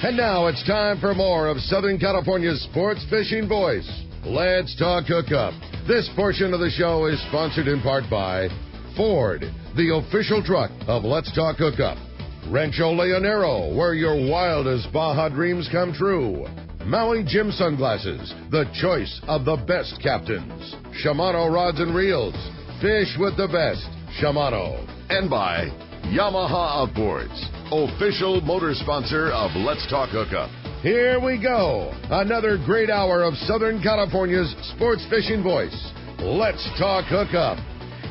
And now it's time for more of Southern California's sports fishing voice. Let's talk hookup. This portion of the show is sponsored in part by Ford, the official truck of Let's Talk Hookup. Rancho Leonero, where your wildest Baja dreams come true. Maui Jim Sunglasses, the choice of the best captains. Shimano Rods and Reels, fish with the best. Shimano. And by Yamaha Outboards, official motor sponsor of Let's Talk Hookup. Here we go. Another great hour of Southern California's sports fishing voice. Let's Talk Hookup.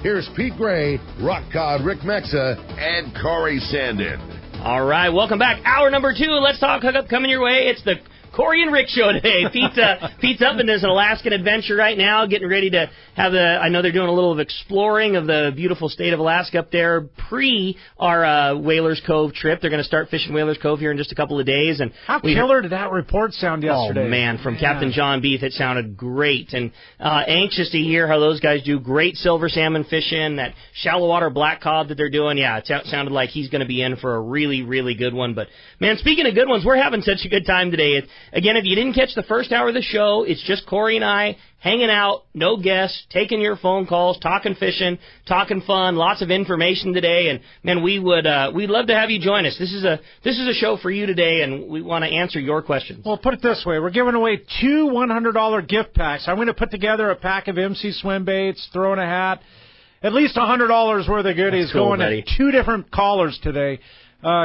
Here's Pete Gray, Rock Cod Rick Mexa, and Corey Sandin. All right, welcome back. Hour number 2, Let's Talk Hookup coming your way. It's the Corey and Rick show today. Pete's up in this Alaskan adventure right now, getting ready to have I know they're doing a little of exploring of the beautiful state of Alaska up there pre our Whalers Cove trip. They're going to start fishing Whalers Cove here in just a couple of days. And how killer did that report sound yesterday? Oh, man, from Captain John Beef, it sounded great. And anxious to hear how those guys do great silver salmon fishing, that shallow water black cod that they're doing. Yeah, it sounded like he's going to be in for a really, really good one. But, man, speaking of good ones, we're having such a good time today. Again, if you didn't catch the first hour of the show, it's just Corey and I hanging out, no guests, taking your phone calls, talking fishing, talking fun, lots of information today. And man, we'd love to have you join us. This is a show for you today, and we want to answer your questions. Well, put it this way: we're giving away 2 $100 gift packs. I'm going to put together a pack of MC swim baits, throw in a hat, at least $100 worth of goodies going to 2 different callers today.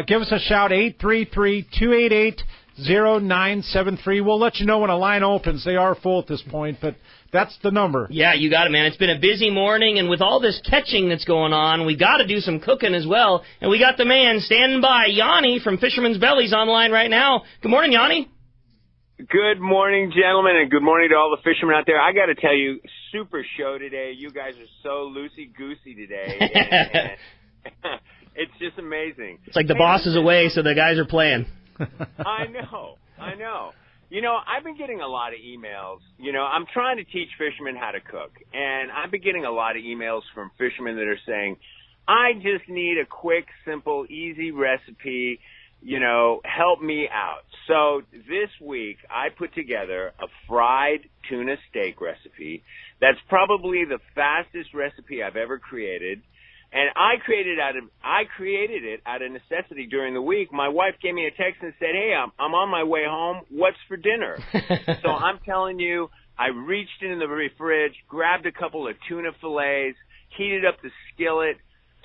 Give us a shout, 833-288-0973. We'll let you know when a line opens. They are full at this point, but that's the number. Yeah, you got it, man. It's been a busy morning, and with all this catching that's going on, we got to do some cooking as well. And we got the man standing by, Yanni from Fisherman's Belly's online right now. Good morning, Yanni. Good morning, gentlemen, and good morning to all the fishermen out there. I got to tell you, super show today. You guys are so loosey-goosey today. And it's just amazing. It's like the boss is away, so the guys are playing. I know. You know, I've been getting a lot of emails. You know, I'm trying to teach fishermen how to cook, and I've been getting a lot of emails from fishermen that are saying, I just need a quick, simple, easy recipe, you know, help me out. So this week I put together a fried tuna steak recipe. That's probably the fastest recipe I've ever created. And I created it out of necessity during the week. My wife gave me a text and said, hey, I'm on my way home. What's for dinner? So I'm telling you, I reached in the fridge, grabbed a couple of tuna fillets, heated up the skillet,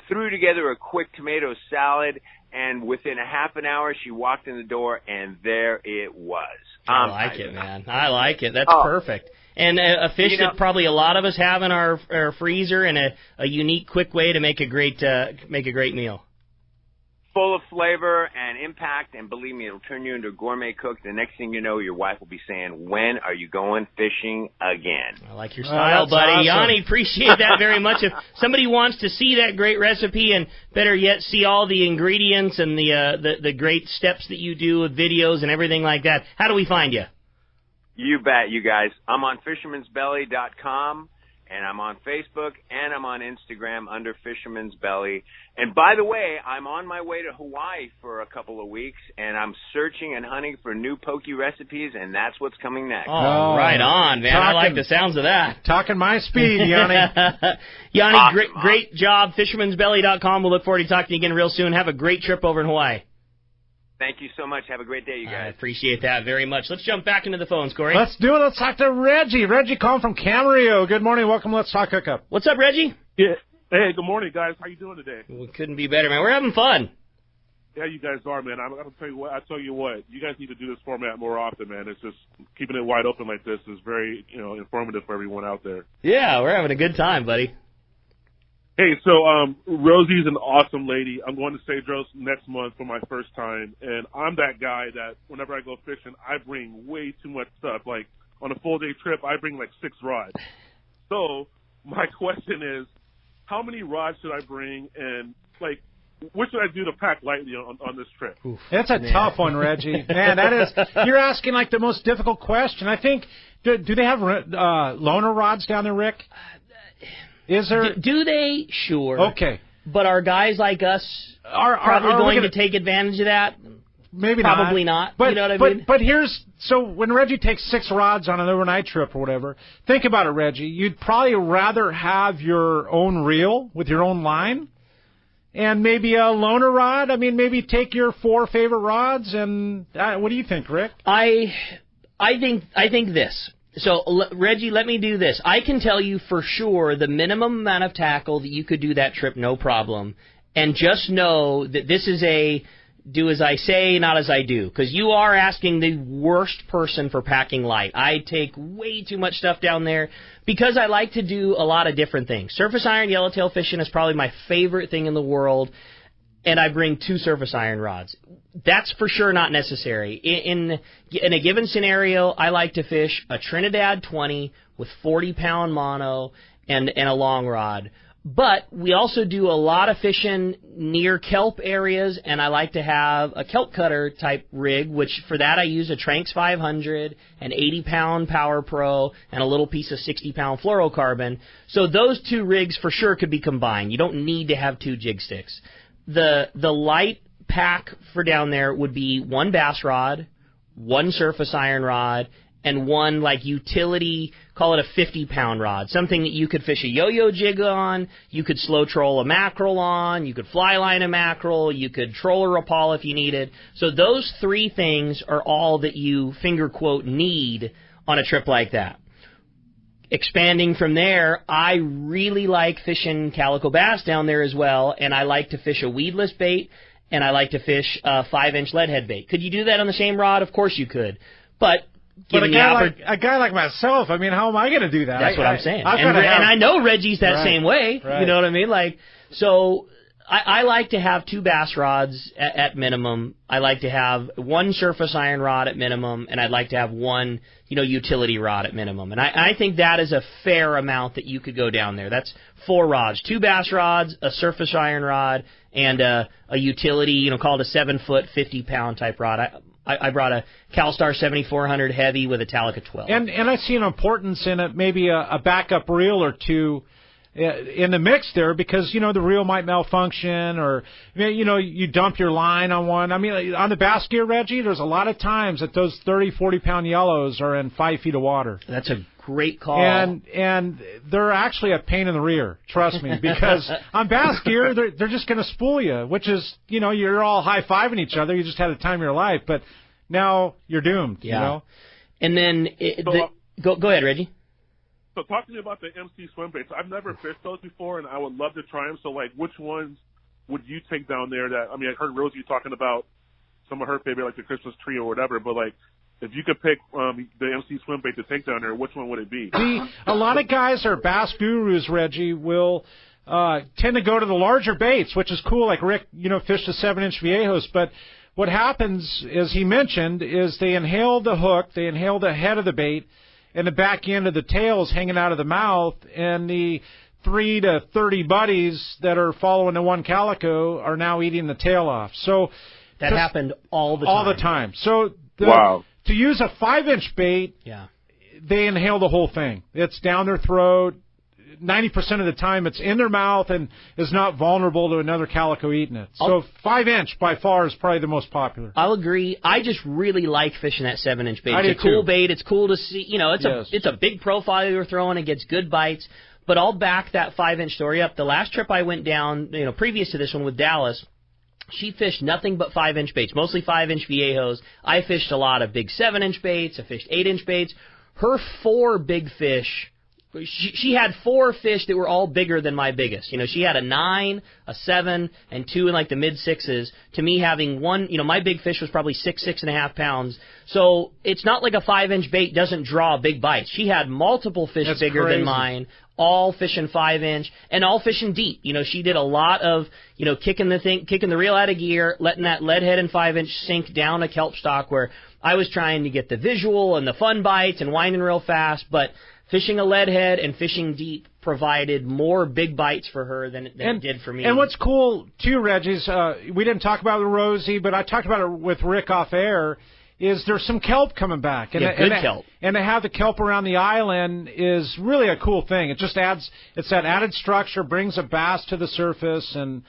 threw together a quick tomato salad, and within a half an hour, she walked in the door, and there it was. I like it, man. I like it. That's perfect. And a fish that probably a lot of us have in our freezer, and a unique, quick way to make a great meal. Full of flavor and impact, and believe me, it'll turn you into a gourmet cook. The next thing you know, your wife will be saying, when are you going fishing again? I like your style, buddy. Awesome. Yanni, appreciate that very much. If somebody wants to see that great recipe, and better yet, see all the ingredients and the great steps that you do with videos and everything like that, how do we find you? You bet, you guys. I'm on fishermansbelly.com, and I'm on Facebook, and I'm on Instagram under Fisherman's Belly. And by the way, I'm on my way to Hawaii for a couple of weeks, and I'm searching and hunting for new poke recipes, and that's what's coming next. Oh, right on, man. I like the sounds of that. Talking my speed, Yanni. Yanni, awesome. Great job. Fishermansbelly.com. We'll look forward to talking to you again real soon. Have a great trip over in Hawaii. Thank you so much. Have a great day, you guys. I appreciate that very much. Let's jump back into the phones, Corey. Let's do it. Let's talk to Reggie. Reggie calling from Camarillo. Good morning. Welcome. Let's talk hookup. What's up, Reggie? Yeah. Hey, good morning, guys. How you doing today? We couldn't be better, man. We're having fun. Yeah, you guys are, man. I'm going to tell you what. I tell you what. You guys need to do this format more often, man. It's just keeping it wide open like this is very, informative for everyone out there. Yeah, we're having a good time, buddy. Hey, so Rosie's an awesome lady. I'm going to Cedros next month for my first time, and I'm that guy that whenever I go fishing, I bring way too much stuff. Like, on a full-day trip, I bring like 6 rods. So my question is, how many rods should I bring, and, like, what should I do to pack lightly on this trip? Oof, that's a tough one, Reggie. Man, that is, you're asking, like, the most difficult question. I think, do they have loaner rods down there, Rick? Is there? Do they? Sure. Okay. But are guys like us probably going to take advantage of that? maybe Probably not. But, you know what I mean? But so when Reggie takes 6 rods on an overnight trip or whatever, think about it, Reggie. You'd probably rather have your own reel with your own line and maybe a loaner rod. I mean, maybe take your 4 favorite rods. And what do you think, Rick? I think this. So, Reggie, let me do this. I can tell you for sure the minimum amount of tackle that you could do that trip, no problem. And just know that this is a do as I say, not as I do. Because you are asking the worst person for packing light. I take way too much stuff down there because I like to do a lot of different things. Surface iron yellowtail fishing is probably my favorite thing in the world. And I bring 2 surface iron rods. That's for sure not necessary. In a given scenario, I like to fish a Trinidad 20 with 40-pound mono and a long rod. But we also do a lot of fishing near kelp areas, and I like to have a kelp cutter type rig, which for that I use a Tranx 500, an 80-pound Power Pro, and a little piece of 60-pound fluorocarbon. So those 2 rigs for sure could be combined. You don't need to have 2 jig sticks. The light pack for down there would be 1 bass rod, 1 surface iron rod, and 1 like utility, call it a 50-pound rod, something that you could fish a yo-yo jig on, you could slow troll a mackerel on, you could fly line a mackerel, you could troll a rapala if you needed. So those 3 things are all that you finger quote need on a trip like that. Expanding from there, I really like fishing calico bass down there as well, and I like to fish a weedless bait, and I like to fish a 5-inch leadhead bait. Could you do that on the same rod? Of course you could. But a guy like myself, I mean, how am I going to do that? That's what I'm saying. And I know Reggie's that same way. Right. You know what I mean? Like, so I like to have 2 bass rods at minimum. I like to have 1 surface iron rod at minimum, and I'd like to have 1, utility rod at minimum. And I think that is a fair amount that you could go down there. That's 4 rods, 2 bass rods, a surface iron rod, and a utility, called a 7-foot, 50-pound type rod. I brought a CalStar 7400 heavy with a Talica 12. And I see an importance in it, maybe a backup reel or 2 in the mix there, because the reel might malfunction, or you dump your line on one. I mean, on the bass gear, Reggie, there's a lot of times that those 30-40-pound yellows are in 5 feet of water. That's a great call. And they're actually a pain in the rear, trust me, because on bass gear they're just going to spool you, which is you're all high-fiving each other. You just had a time of your life, but now you're doomed. Yeah. And then go ahead, Reggie. So talk to me about the MC swim baits. I've never fished those before, and I would love to try them. So, which ones would you take down there? I heard Rosie talking about some of her favorite, like the Christmas tree or whatever. But if you could pick the MC swim bait to take down there, which one would it be? A lot of guys are bass gurus, Reggie, will tend to go to the larger baits, which is cool. Like Rick, fished a 7-inch Viejos, but what happens, as he mentioned, is they inhale the hook, they inhale the head of the bait, and the back end of the tail is hanging out of the mouth, and the 3 to 30 buddies that are following the 1 calico are now eating the tail off. So that happened all the time. All the time. So wow. To use a 5-inch bait, they inhale the whole thing. It's down their throat. 90% of the time it's in their mouth and is not vulnerable to another calico eating it. So 5-inch by far is probably the most popular. I'll agree. I just really like fishing that 7-inch bait. It's a cool bait. It's cool to see. It's a big profile you're throwing. It gets good bites. But I'll back that 5-inch story up. The last trip I went down, previous to this one with Dallas, she fished nothing but 5-inch baits, mostly 5-inch Viejos. I fished a lot of big 7-inch baits. I fished 8-inch baits. Her 4 big fish, she had 4 fish that were all bigger than my biggest. She had a 9, a 7, and 2 in the mid-6s. To me, having 1, my big fish was probably 6.5 pounds. So it's not like a 5-inch bait doesn't draw big bites. She had multiple fish bigger than mine, all fishing 5-inch, and all fishing deep. She did a lot of, kicking the reel out of gear, letting that lead head and 5-inch sink down a kelp stock, where I was trying to get the visual and the fun bites and winding real fast, but fishing a lead head and fishing deep provided more big bites for her than it did for me. And what's cool, too, Reggie, is we didn't talk about it with Rosie, but I talked about it with Rick off air, is there's some kelp coming back. Good kelp. And to have the kelp around the island is really a cool thing. It just adds, it's that added structure, brings a bass to the surface, and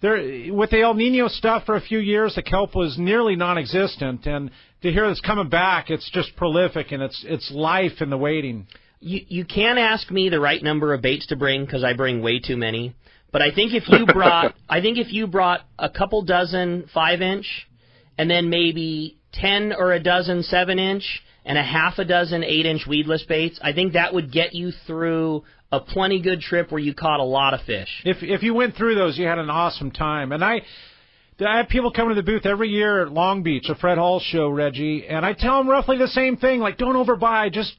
with the El Nino stuff for a few years, the kelp was nearly non-existent, and to hear it's coming back, it's just prolific, and it's life in the waiting. You can't ask me the right number of baits to bring because I bring way too many. But I think if you brought a couple dozen 5-inch, and then maybe 10 or a dozen 7-inch, and a half a dozen 8-inch weedless baits, I think that would get you through a plenty good trip where you caught a lot of fish. If you went through those, you had an awesome time. And I have people come to the booth every year at Long Beach, a Fred Hall show, Reggie, and I tell them roughly the same thing, like, don't overbuy, just,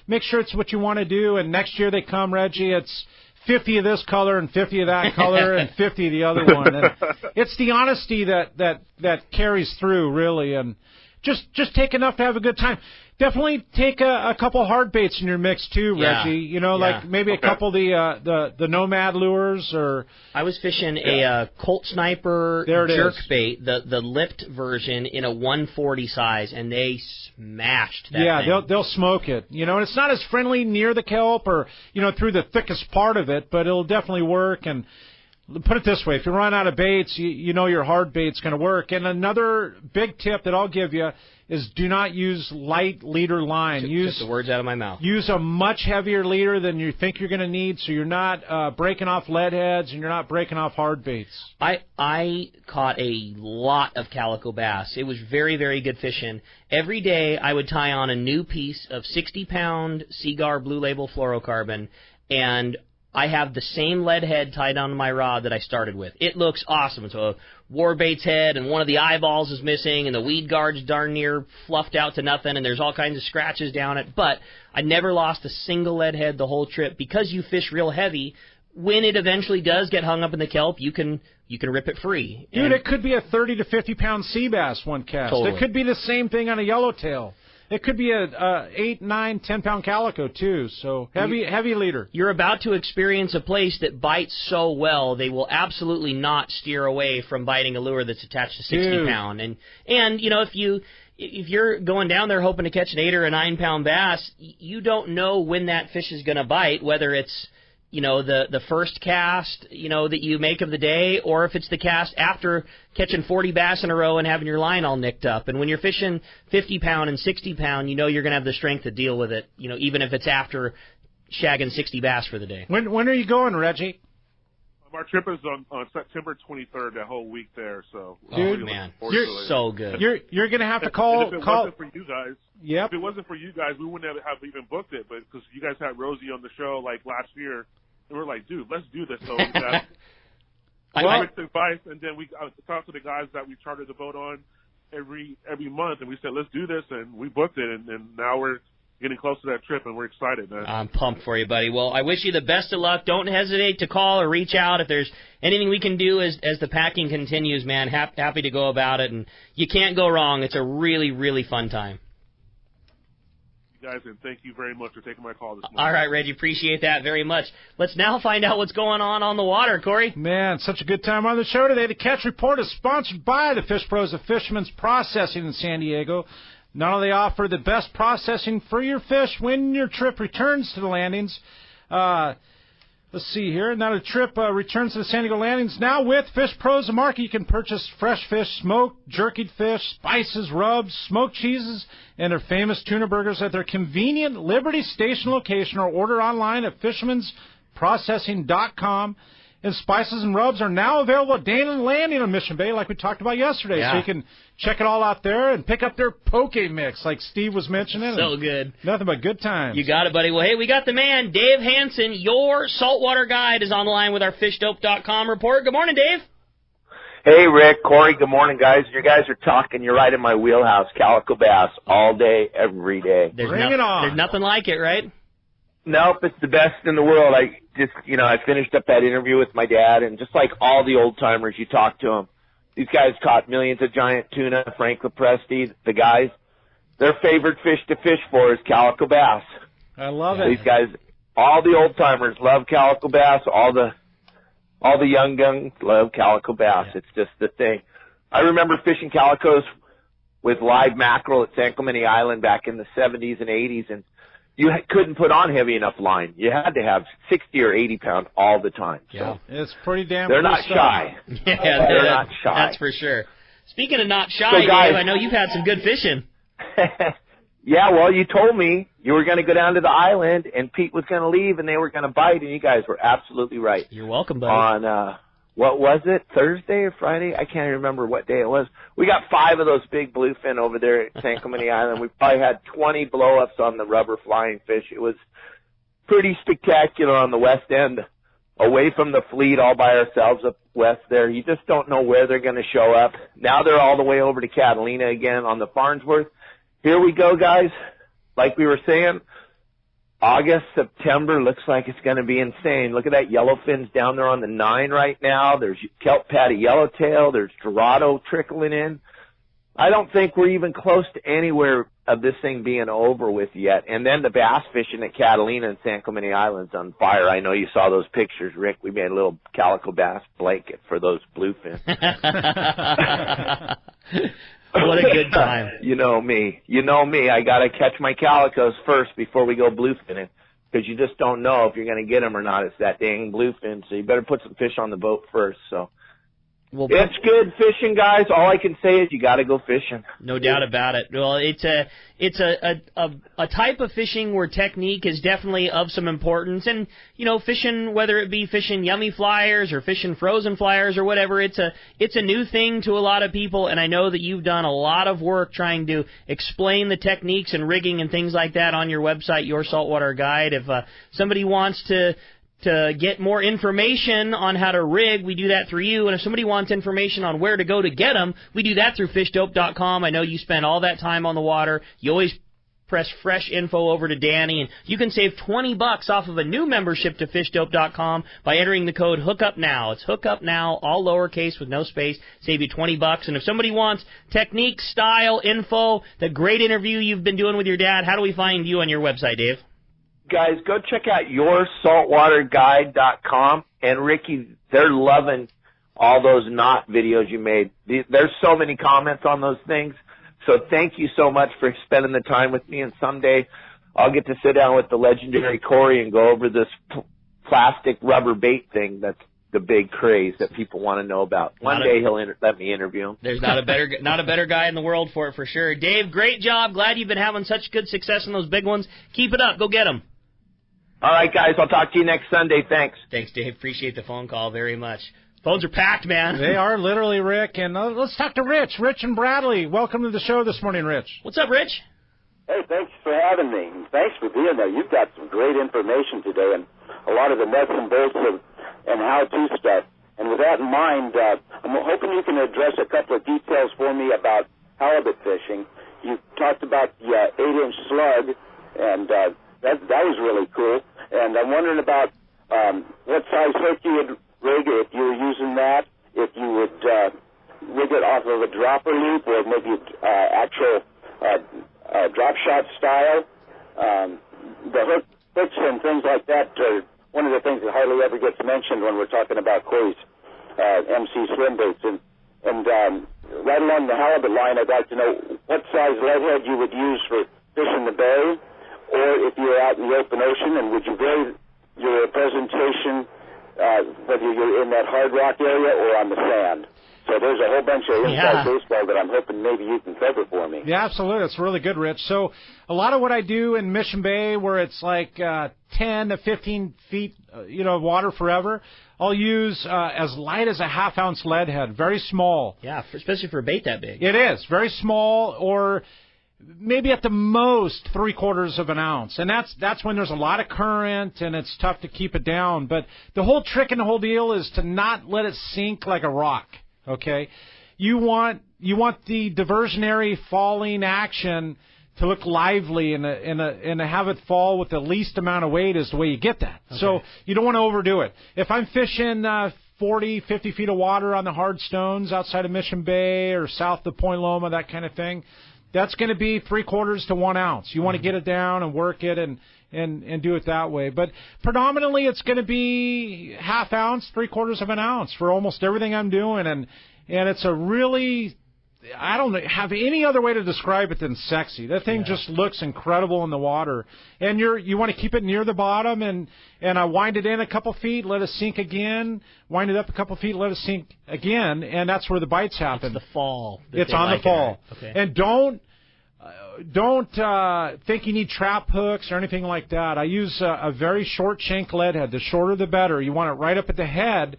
make sure it's what you want to do, and next year they come, Reggie, it's 50 of this color and 50 of that color and 50 of the other one. And it's the honesty that carries through, really, and just take enough to have a good time. Definitely take a couple hard baits in your mix too, Reggie. Like maybe a couple of the Nomad lures, or I was fishing a Colt Sniper jerk bait, the lipped version in a 140 size, and they smashed that thing. They'll smoke it. And it's not as friendly near the kelp or through the thickest part of it, but it'll definitely work. And put it this way, if you run out of baits, your hard bait's going to work. And another big tip that I'll give you is do not use light leader line. Took the words out of my mouth. Use a much heavier leader than you think you're going to need, so you're not breaking off lead heads and you're not breaking off hard baits. I caught a lot of calico bass. It was very, very good fishing. Every day I would tie on a new piece of 60-pound Seagar Blue Label fluorocarbon, and I have the same lead head tied onto my rod that I started with. It looks awesome. It's a warbait's head, and one of the eyeballs is missing, and the weed guard's darn near fluffed out to nothing, and there's all kinds of scratches down it. But I never lost a single lead head the whole trip. Because you fish real heavy, when it eventually does get hung up in the kelp, you can rip it free. Dude, it could be a 30 to 50-pound sea bass one cast. Totally. It could be the same thing on a yellowtail. It could be a 8, 9, 10-pound calico, too, so heavy leader. You're about to experience a place that bites so well, they will absolutely not steer away from biting a lure that's attached to 60-pound. And if you're going down there hoping to catch an 8 or a 9-pound bass, you don't know when that fish is going to bite, whether it's the first cast, that you make of the day, or if it's the cast after catching 40 bass in a row and having your line all nicked up. And when you're fishing 50-pound and 60-pound, you're going to have the strength to deal with it, even if it's after shagging 60 bass for the day. When are you going, Reggie? Our trip is on September 23rd, that whole week there. So, dude, man, you're so good. You're going to have to call. And if it wasn't for you guys, yep. If it wasn't for you guys, we wouldn't have even booked it. But because you guys had Rosie on the show like last year. And we're like, dude, let's do this. So we got advice, and then we talked to the guys that we chartered the boat on every month, and we said, let's do this, and we booked it, and now we're getting close to that trip, and we're excited, man. I'm pumped for you, buddy. Well, I wish you the best of luck. Don't hesitate to call or reach out if there's anything we can do as the packing continues, man. Happy to go about it, and you can't go wrong. It's a really, really fun time. Guys, and thank you very much for taking my call this morning. All right, Reggie, appreciate that very much. Let's now find out what's going on the water, Corey. Man, such a good time on the show today. The Catch Report is sponsored by the Fish Pros of Fisherman's Processing in San Diego. Not only offer the best processing for your fish when your trip returns to the landings. Let's see here. Now the trip returns to the San Diego landings. Now with Fish Pros of Market, you can purchase fresh fish, smoked, jerkied fish, spices, rubs, smoked cheeses, and their famous tuna burgers at their convenient Liberty Station location, or order online at fishermansprocessing.com. And spices and rubs are now available at Dana Landing on Mission Bay, like we talked about yesterday. Yeah. So you can check it all out there and pick up their poke mix, like Steve was mentioning. So good. Nothing but good times. You got it, buddy. Well, hey, we got the man, Dave Hansen. Your saltwater guide is on the line with our fishdope.com report. Good morning, Dave. Hey, Rick, Corey, good morning, guys. You guys are talking. You're right in my wheelhouse. Calico bass all day, every day. Bring it on. There's nothing like it, right? Nope, it's the best in the world. I finished up that interview with my dad, and just like all the old timers, you talk to them. These guys caught millions of giant tuna. Frank Lepresti, the guys, their favorite fish to fish for is calico bass. I love it. These guys, all the old timers love calico bass. All the young guns love calico bass. It's just the thing. I remember fishing calicos with live mackerel at San Clemente Island back in the 70s and 80s, and you couldn't put on heavy enough line. You had to have 60 or 80 pound all the time. Yeah, so it's pretty damn. They're cool not stuff. shy. Yeah, they're not shy. That's for sure. Speaking of not shy, So, guys, Dave, I know you've had some good fishing. Yeah, well, you told me you were going to go down to the island, and Pete was going to leave, and they were going to bite, and you guys were absolutely right. You're welcome, buddy. On, what was it, Thursday or Friday? I can't remember what day it was. We got 5 of those big bluefin over there at San Clemente Island. We probably had 20 blow-ups on the rubber flying fish. It was pretty spectacular on the west end, away from the fleet, all by ourselves up west there. You just don't know where they're going to show up. Now they're all the way over to Catalina again on the Farnsworth. Here we go, guys. Like we were saying, August, September looks like it's going to be insane. Look at that yellowfins down there on the 9 right now. There's kelp patty yellowtail. There's Dorado trickling in. I don't think we're even close to anywhere of this thing being over with yet. And then the bass fishing at Catalina and San Clemente Island's on fire. I know you saw those pictures, Rick. We made a little calico bass blanket for those bluefin. What a good time. You know me. I got to catch my calicos first before we go bluefinning, because you just don't know if you're going to get them or not. It's that dang bluefin, so you better put some fish on the boat first. So Well, it's good fishing, guys. All I can say is you got to go fishing. No doubt about it. Well, it's a type of fishing where technique is definitely of some importance, and fishing, whether it be fishing yummy flyers or fishing frozen flyers or whatever, it's a new thing to a lot of people, and I know that you've done a lot of work trying to explain the techniques and rigging and things like that on your website, Your Saltwater Guide. If somebody wants to get more information on how to rig, we do that through you. And if somebody wants information on where to go to get them, we do that through fishdope.com. I know you spend all that time on the water. You always press fresh info over to Danny, and you can save $20 off of a new membership to fishdope.com by entering the code HOOKUPNOW. It's HOOKUPNOW, all lowercase with no space. Save you $20. And if somebody wants technique, style, info, the great interview you've been doing with your dad, how do we find you on your website, Dave? Guys, go check out yoursaltwaterguide.com. And Ricky, they're loving all those knot videos you made. There's so many comments on those things. So thank you so much for spending the time with me. And someday I'll get to sit down with the legendary Corey and go over this plastic rubber bait thing that's the big craze that people want to know about. One day he'll let me interview him. There's not a better guy in the world for it, for sure. Dave, great job. Glad you've been having such good success in those big ones. Keep it up. Go get them. All right, guys. I'll talk to you next Sunday. Thanks. Thanks, Dave. Appreciate the phone call very much. Phones are packed, man. They are literally, Rick. And let's talk to Rich. Rich and Bradley. Welcome to the show this morning, Rich. What's up, Rich? Hey, thanks for having me. Thanks for being there. You've got some great information today, and a lot of the nuts and bolts and how-to stuff. And with that in mind, I'm hoping you can address a couple of details for me about halibut fishing. You talked about the 8-inch slug, and that was really cool. And I'm wondering about what size hook you would rig if you were using that, if you would rig it off of a dropper loop or maybe actual drop shot style. The hooks and things like that are one of the things that hardly ever gets mentioned when we're talking about Corey's MC swim baits. And right along the halibut line, I'd like to know what size leadhead you would use for fishing the bay, or if you were out in the open ocean, and would you vary your presentation whether you're in that hard rock area or on the sand. So there's a whole bunch of inside baseball that I'm hoping maybe you can cover for me. Yeah, absolutely. It's really good, Rich. So a lot of what I do in Mission Bay, where it's like 10 to 15 feet, water forever, I'll use as light as a half-ounce lead head, very small. Yeah, especially for a bait that big. It is, very small, or maybe at the most 3/4 of an ounce. And that's when there's a lot of current and it's tough to keep it down. But the whole trick and the whole deal is to not let it sink like a rock. Okay, you want the diversionary falling action to look lively and to have it fall with the least amount of weight is the way you get that. Okay. So you don't want to overdo it. If I'm fishing 40, 50 feet of water on the hard stones outside of Mission Bay or south of Point Loma, that kind of thing, that's going to be 3/4 to 1 ounce. You want to get it down and work it and do it that way. But predominantly it's going to be half ounce, 3/4 of an ounce for almost everything I'm doing. And it's a really I don't have any other way to describe it than sexy. That thing just looks incredible in the water. And you want to keep it near the bottom, and I wind it in a couple feet, let it sink again, wind it up a couple feet, let it sink again, and that's where the bites happen. It's the fall. It's on the fall. Okay. And don't think you need trap hooks or anything like that. I use a very short shank lead head. The shorter the better. You want it right up at the head.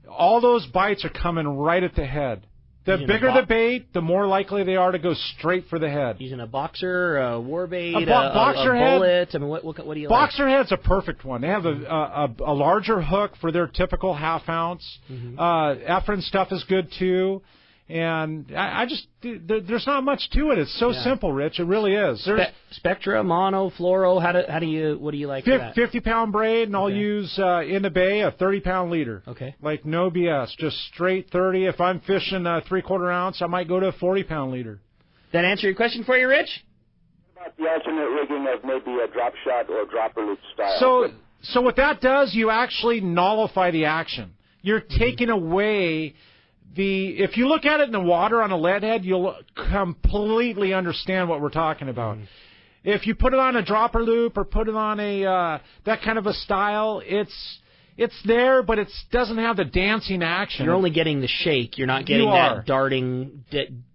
All those bites are coming right at the head. The bigger the bait, the more likely they are to go straight for the head. Using a boxer, a war bait, a boxer head, bullet. I mean, what do you boxer like? head's a perfect one. They have a larger hook for their typical half ounce. Efren stuff is good too. And I just, there's not much to it. It's so simple, Rich. It really is. Spectra, mono, fluoro. What do you like for that? 50-pound braid, and I'll use in the bay a 30-pound leader. Okay. Like no BS, just straight 30. If I'm fishing a 3/4 ounce, I might go to a 40-pound leader. That answer your question for you, Rich? What about the alternate rigging of maybe a drop shot or dropper loop style? So what that does, you actually nullify the action. You're taking away if you look at it in the water on a lead head, you'll completely understand what we're talking about. If you put it on a dropper loop or put it on that kind of a style, it's there, but it doesn't have the dancing action. You're only getting the shake. You're not getting that darting,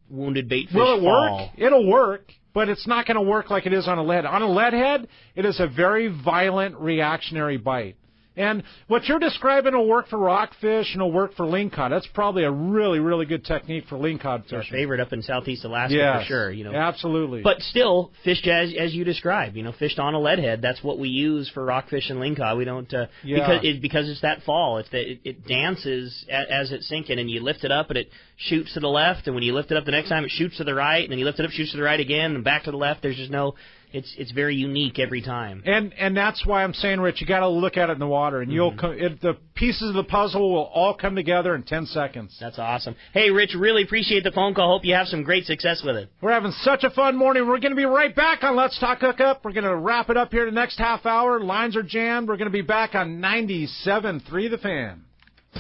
wounded bait fish Will it fall. work? It'll work, but it's not going to work like it is on a lead. On a lead head, it is a very violent, reactionary bite. And what you're describing will work for rockfish and will work for lingcod. That's probably a really, really good technique for lingcod fishing. Our favorite up in southeast Alaska for sure. Absolutely. But still, fished as you described. Fished on a lead head. That's what we use for rockfish and lingcod. We don't because it's that fall. It dances as it's sinking, and you lift it up and it shoots to the left. And when you lift it up the next time, it shoots to the right. And then you lift it up, shoots to the right again, and back to the left. There's just no. It's very unique every time. And that's why I'm saying, Rich, you got to look at it in the water, and the pieces of the puzzle will all come together in 10 seconds. That's awesome. Hey, Rich, really appreciate the phone call. Hope you have some great success with it. We're having such a fun morning. We're going to be right back on Let's Talk Hookup. We're going to wrap it up here the next half hour. Lines are jammed. We're going to be back on 97.3 The Fan.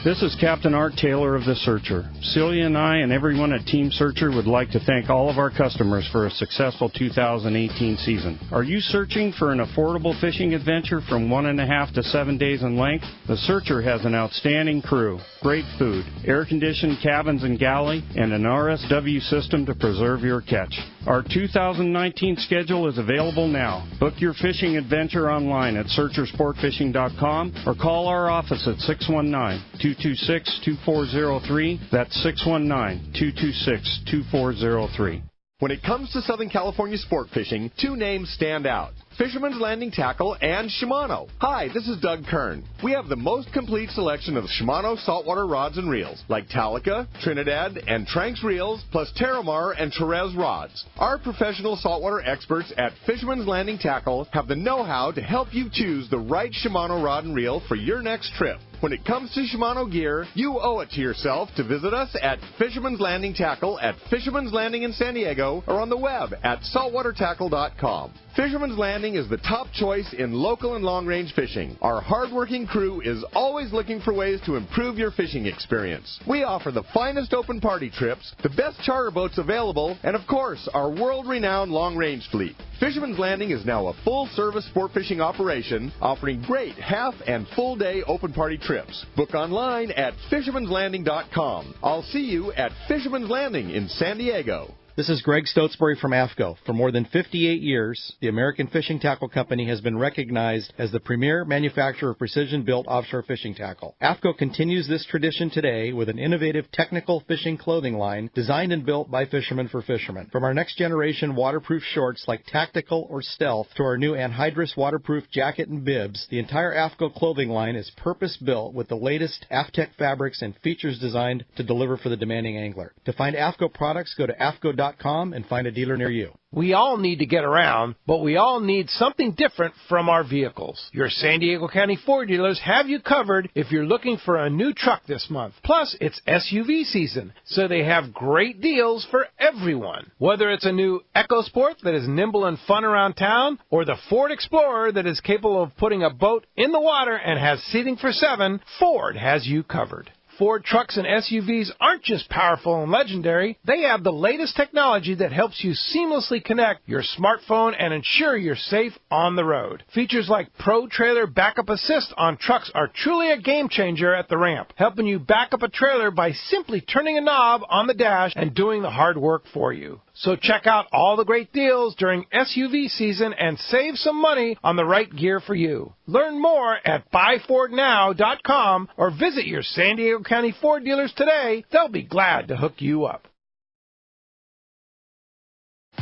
This is Captain Art Taylor of The Searcher. Celia and I and everyone at Team Searcher would like to thank all of our customers for a successful 2018 season. Are you searching for an affordable fishing adventure from 1.5 to 7 days in length? The Searcher has an outstanding crew, great food, air-conditioned cabins and galley, and an RSW system to preserve your catch. Our 2019 schedule is available now. Book your fishing adventure online at searchersportfishing.com or call our office at 619-226-2403. That's 619-226-2403. When it comes to Southern California sport fishing, two names stand out: Fisherman's Landing Tackle and Shimano. Hi, this is Doug Kern. We have the most complete selection of Shimano saltwater rods and reels, like Talica, Trinidad, and Tranks reels, plus Terramar and Therese rods. Our professional saltwater experts at Fisherman's Landing Tackle have the know-how to help you choose the right Shimano rod and reel for your next trip. When it comes to Shimano gear, you owe it to yourself to visit us at Fisherman's Landing Tackle at Fisherman's Landing in San Diego or on the web at saltwatertackle.com. Fisherman's Landing is the top choice in local and long-range fishing. Our hard-working crew is always looking for ways to improve your fishing experience. We offer the finest open party trips, the best charter boats available, and of course, our world-renowned long-range fleet. Fisherman's Landing is now a full-service sport fishing operation, offering great half and full-day open party trips. Book online at fishermanslanding.com. I'll see you at Fisherman's Landing in San Diego. This is Greg Stotesbury from AFCO. For more than 58 years, the American Fishing Tackle Company has been recognized as the premier manufacturer of precision-built offshore fishing tackle. AFCO continues this tradition today with an innovative technical fishing clothing line designed and built by fishermen for fishermen. From our next-generation waterproof shorts like Tactical or Stealth to our new anhydrous waterproof jacket and bibs, the entire AFCO clothing line is purpose-built with the latest AFTEC fabrics and features designed to deliver for the demanding angler. To find AFCO products, go to AFCO.com and find a dealer near you. We all need to get around, but we all need something different from our vehicles. Your San Diego County Ford dealers have you covered if you're looking for a new truck this month. Plus, it's SUV season, so they have great deals for everyone. Whether it's a new EcoSport that is nimble and fun around town, or the Ford Explorer that is capable of putting a boat in the water and has seating for 7, Ford has you covered. Ford trucks and SUVs aren't just powerful and legendary. They have the latest technology that helps you seamlessly connect your smartphone and ensure you're safe on the road. Features like Pro Trailer Backup Assist on trucks are truly a game changer at the ramp, helping you back up a trailer by simply turning a knob on the dash and doing the hard work for you. So check out all the great deals during SUV season and save some money on the right gear for you. Learn more at buyfordnow.com or visit your San Diego County Ford dealers today. They'll be glad to hook you up.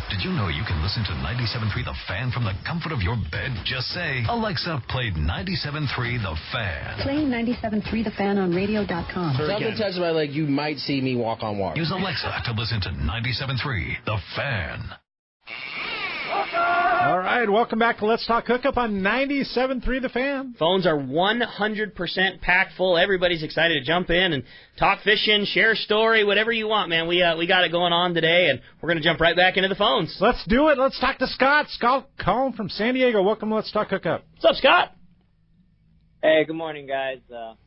Did you know you can listen to 97.3 The Fan from the comfort of your bed? Just say, Alexa, play 97.3 The Fan. Play 97.3 The Fan on radio.com. Something touched my leg, you might see me walk on water. Use Alexa to listen to 97.3 The Fan. All right, welcome back to Let's Talk Hookup on 97.3 The Fan. Phones are 100% packed full. Everybody's excited to jump in and talk fishing, share a story, whatever you want, man. We got it going on today, and we're going to jump right back into the phones. Let's do it. Let's talk to Scott. Scott calling from San Diego. Welcome to Let's Talk Hookup. What's up, Scott? Hey, good morning, guys.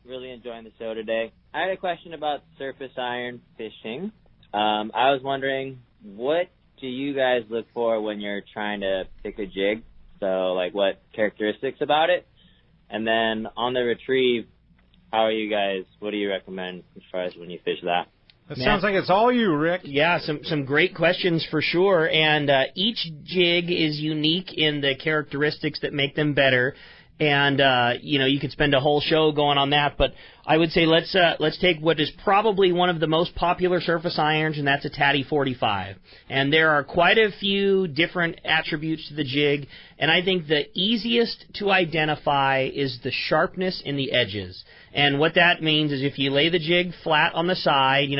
Really enjoying the show today. I had a question about surface iron fishing. I was wondering, what do you guys look for when you're trying to pick a jig? So, like, what characteristics about it? And then on the retrieve, what do you recommend as far as when you fish that? That sounds like it's all you, Rick. Yeah, some great questions for sure. And each jig is unique in the characteristics that make them better. And, you could spend a whole show going on that, but I would say let's take what is probably one of the most popular surface irons, and that's a Tatty 45. And there are quite a few different attributes to the jig, and I think the easiest to identify is the sharpness in the edges. And what that means is if you lay the jig flat on the side,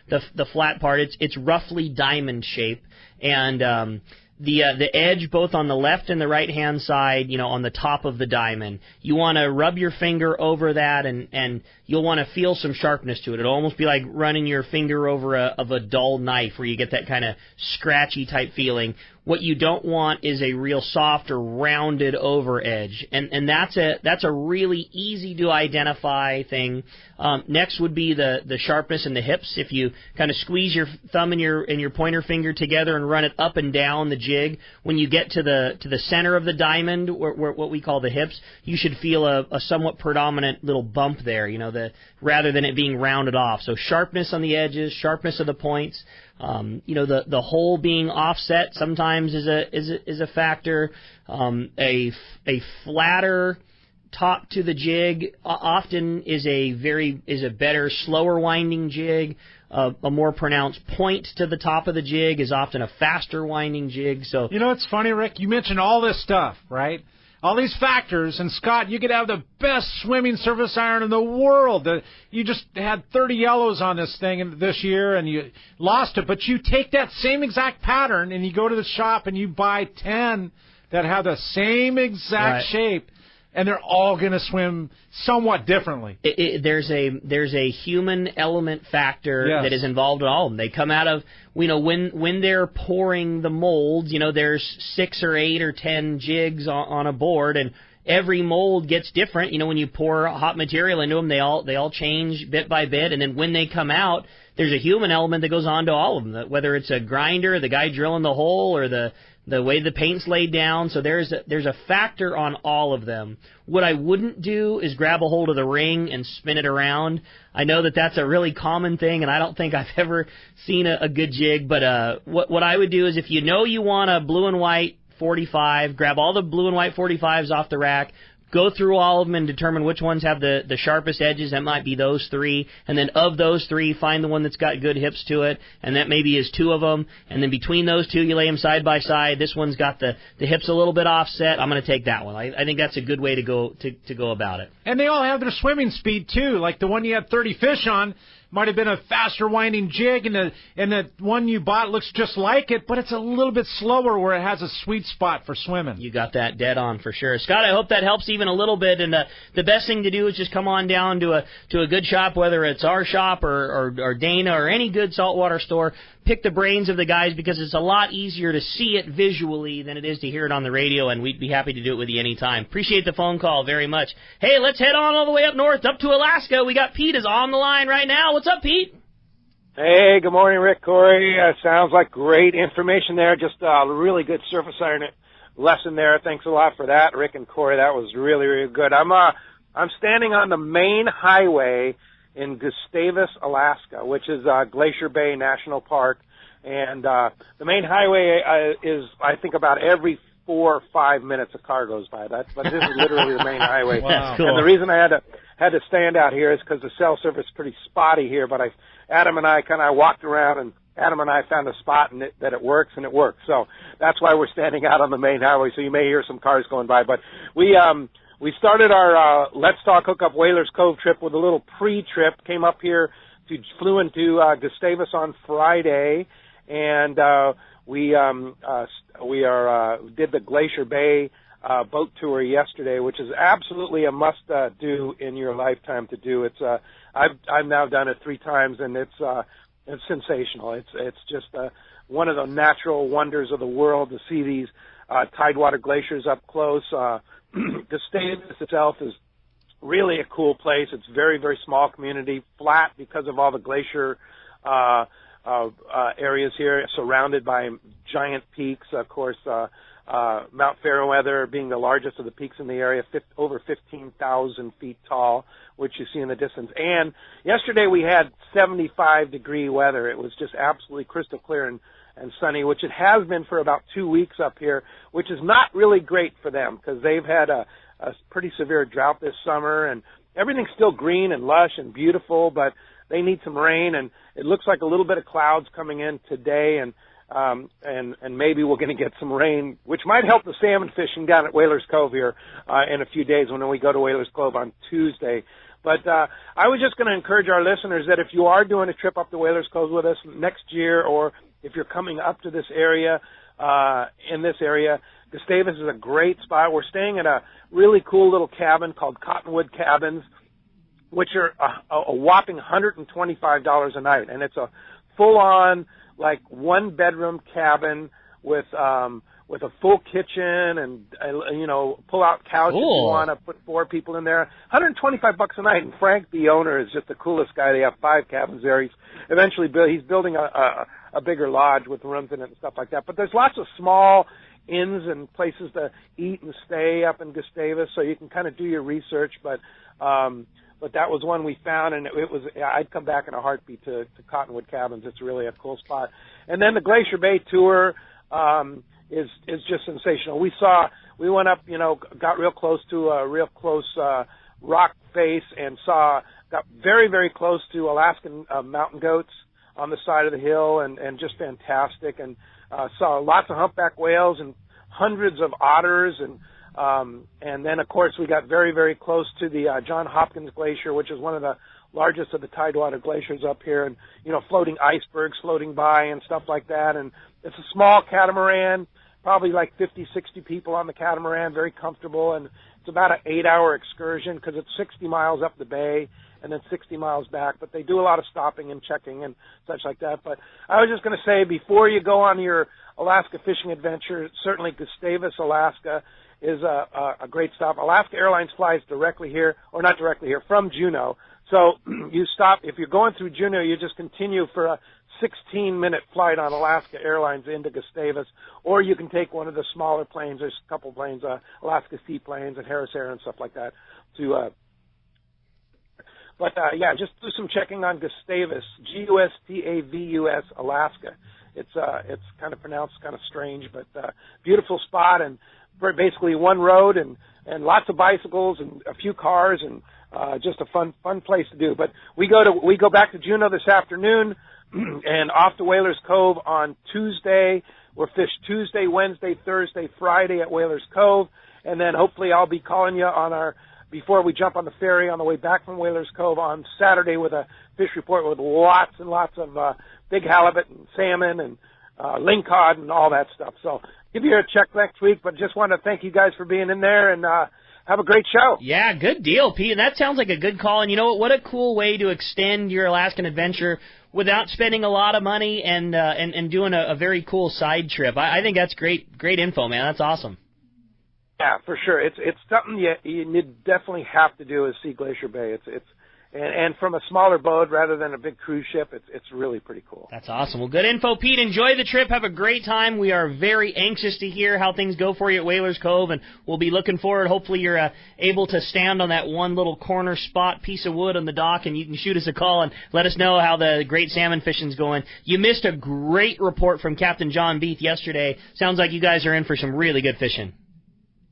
the flat part, it's roughly diamond shape, and the edge both on the left and the right hand side, on the top of the diamond. You want to rub your finger over that, and you'll want to feel some sharpness to it. It'll almost be like running your finger over a dull knife, where you get that kind of scratchy type feeling. What you don't want is a real soft or rounded over edge, and that's a really easy to identify thing. Next would be the sharpness in the hips. If you kind of squeeze your thumb and your pointer finger together and run it up and down the jig, when you get to the center of the diamond, where what we call the hips, you should feel a somewhat predominant little bump there. Rather than it being rounded off. So sharpness on the edges, sharpness of the points. The hole being offset sometimes is a factor. A flatter top to the jig often is a better, slower winding jig. A more pronounced point to the top of the jig is often a faster winding jig. So it's funny, Rick. You mentioned all this stuff, right? All these factors, and Scott, you could have the best swimming surface iron in the world. You just had 30 yellows on this thing this year, and you lost it. But you take that same exact pattern, and you go to the shop, and you buy 10 that have the same exact shape, and they're all going to swim somewhat differently. There's a human element factor that is involved in all of them. They come out of, when they're pouring the molds, there's 6 or 8 or 10 jigs on a board, and every mold gets different. When you pour hot material into them, they all change bit by bit, and then when they come out, there's a human element that goes on to all of them, whether it's a grinder, the guy drilling the hole, or the way the paint's laid down. So there's a factor on all of them. What I wouldn't do is grab a hold of the ring and spin it around. I know that's a really common thing, and I don't think I've ever seen a good jig. But what I would do is, if you want a blue and white 45, grab all the blue and white 45s off the rack, go through all of them and determine which ones have the sharpest edges. That might be those 3. And then of those 3, find the one that's got good hips to it. And that maybe is 2 of them. And then between those 2, you lay them side by side. This one's got the hips a little bit offset. I'm going to take that one. I think that's a good way to go about it. And they all have their swimming speed, too. Like the one you had 30 fish on might have been a faster winding jig, and the one you bought looks just like it, but it's a little bit slower where it has a sweet spot for swimming. You got that dead on for sure. Scott, I hope that helps even a little bit, and the best thing to do is just come on down to a good shop, whether it's our shop or Dana or any good saltwater store. pick the brains of the guys because it's a lot easier to see it visually than it is to hear it on the radio, and we'd be happy to do it with you anytime. Appreciate the phone call very much. Hey, let's head on all the way up north, up to Alaska. We got Pete is on the line right now. What's up, Pete? Hey, good morning, Rick, Corey. Sounds like great information there. Just a really good surface iron lesson there. Thanks a lot for that, Rick and Corey. That was really, really good. I'm standing on the main highway in Gustavus, Alaska, which is Glacier Bay National Park. And the main highway is, I think, about every 4 or 5 minutes a car goes by. But this is literally the main highway. Wow. Cool. And the reason I had to stand out here is because the cell service is pretty spotty here. But Adam and I kind of walked around, and Adam and I found a spot that it works, and it works. So that's why we're standing out on the main highway. So you may hear some cars going by. But we started our Let's Talk Hookup Whalers Cove trip with a little pre-trip. Flew into Gustavus on Friday, and we did the Glacier Bay boat tour yesterday, which is absolutely a must do in your lifetime to do. It's I've now done it 3 times, and it's sensational. It's just one of the natural wonders of the world to see these tidewater glaciers up close. Gustavus itself is really a cool place. It's very, very small community, flat because of all the glacier areas here, surrounded by giant peaks. Of course, Mount Fairweather being the largest of the peaks in the area, over 15,000 feet tall, which you see in the distance. And yesterday we had 75-degree weather. It was just absolutely crystal clear and sunny, which it has been for about 2 weeks up here, which is not really great for them because they've had a pretty severe drought this summer, and everything's still green and lush and beautiful, but they need some rain, and it looks like a little bit of clouds coming in today, and maybe we're going to get some rain, which might help the salmon fishing down at Whalers Cove here in a few days when we go to Whalers Cove on Tuesday. But I was just going to encourage our listeners that if you are doing a trip up to Whalers Cove with us next year, or if you're coming up to this area, Gustavus is a great spot. We're staying at a really cool little cabin called Cottonwood Cabins, which are a whopping $125 a night, and it's a full-on, like, one-bedroom cabin with a full kitchen and pull-out couch if you want to put 4 people in there. $125 a night, and Frank, the owner, is just the coolest guy. They have 5 cabins there. He's building a bigger lodge with rooms in it and stuff like that. But there's lots of small inns and places to eat and stay up in Gustavus, so you can kind of do your research. But that was one we found, and I'd come back in a heartbeat to Cottonwood Cabins. It's really a cool spot. And then the Glacier Bay tour is just sensational. We went up, got real close to a real close rock face and got very, very close to Alaskan mountain goats on the side of the hill, and just fantastic, and saw lots of humpback whales and hundreds of otters, and then of course we got very, very close to the John Hopkins Glacier, which is one of the largest of the tidewater glaciers up here, and floating icebergs floating by and stuff like that. And it's a small catamaran, probably like 50, 60 people on the catamaran, very comfortable, and it's about an 8-hour excursion because it's 60 miles up the bay and then 60 miles back, but they do a lot of stopping and checking and such like that. But I was just going to say, before you go on your Alaska fishing adventure, certainly Gustavus, Alaska is a great stop. Alaska Airlines flies directly here, or not directly here, from Juneau. So you stop, if you're going through Juneau, you just continue for a 16-minute flight on Alaska Airlines into Gustavus, or you can take one of the smaller planes. There's a couple planes, Alaska Seaplanes and Harris Air and stuff like that, just do some checking on Gustavus, Gustavus, Alaska. It's kind of pronounced kind of strange, but beautiful spot, and basically one road and lots of bicycles and a few cars, and just a fun place to do. But we go back to Juneau this afternoon and off to Whalers Cove on Tuesday. We'll fish Tuesday, Wednesday, Thursday, Friday at Whalers Cove, and then hopefully I'll be calling you before we jump on the ferry on the way back from Whalers Cove on Saturday with a fish report with lots and lots of big halibut and salmon and lingcod and all that stuff. So give you a check next week, but just want to thank you guys for being in there, and have a great show. Yeah, good deal, Pete. And that sounds like a good call. And you know what a cool way to extend your Alaskan adventure without spending a lot of money and doing a very cool side trip. I think that's great info, man. That's awesome. Yeah, for sure. It's something you definitely have to do is see Glacier Bay. And from a smaller boat rather than a big cruise ship, it's really pretty cool. That's awesome. Well, good info, Pete. Enjoy the trip. Have a great time. We are very anxious to hear how things go for you at Whalers Cove, and we'll be looking forward. Hopefully you're able to stand on that one little corner spot piece of wood on the dock, and you can shoot us a call and let us know how the great salmon fishing's going. You missed a great report from Captain John Beath yesterday. Sounds like you guys are in for some really good fishing.